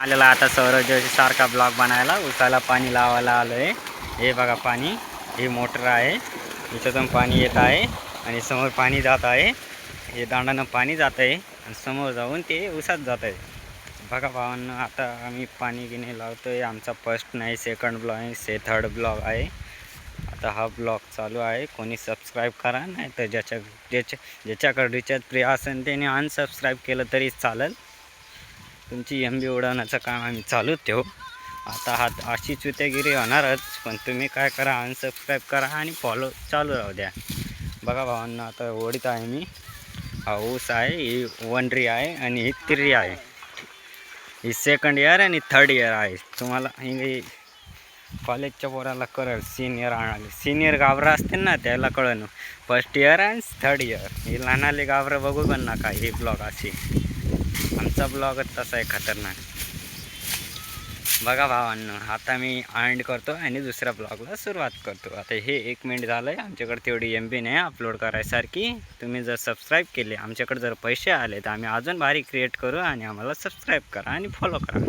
आलेला आता सौरभ जोशी सारखा ब्लॉग बनायला उसाला पाणी लावायला आलोय। हे बघा पाणी, ही मोटर आहे, याच्यातून पाणी येत आहे आणि समोर पाणी जात आहे। हे दांडानं पाणी जात आहे आणि समोर जाऊन ते उसात जात आहे। बघा भावांनो, आता आम्ही पाणी गिने लावतोय। आमचा फर्स्ट नाही, सेकंड ब्लॉग आहे, थर्ड ब्लॉग आहे। आता हा ब्लॉग चालू आहे। कोणी सबस्क्राईब करा, नाही तर ज्याच्याकडे रिचार्ज फ्री असेल त्याने अनसबस्क्राईब केलं तरी चालेल। तुमची MB उडवण्याचं काम आम्ही चालू ठेवू। आता हा अशी चुत्यागिरी होणारच, पण तुम्ही काय करा, अनसबस्क्राईब करा आणि फॉलो चालू राहू द्या। बघा भावांना, आता ओढीत आहे मी। हा ऊस आहे, ही वनरी आहे आणि ही तिरी आहे। ही सेकंड इयर आणि थर्ड इयर आहे। तुम्हाला ही कॉलेजच्या पोराला कळेल, सिनियर गावरा असतील ना त्याला कळेल। फर्स्ट इयर आणि थर्ड इयर ही लहानाले गावरा बघू पण नका। ही ब्लॉग अशी, आमचा ब्लॉगच तसा आहे खतरनाक। बघा भावांनो, आता मी एंड करतो आणि दुसऱ्या ब्लॉगला सुरुवात करतो। आता हे 1 मिनिट झालंय, आमच्याकडे तेवढी MB नाही अपलोड करायसारखी। तुम्ही जर सबस्क्राईब केले, आमच्याकडे जर पैसे आले तर आम्ही अजून भारी क्रिएट करू आणि आम्हाला सबस्क्राईब करा आणि फॉलो करा।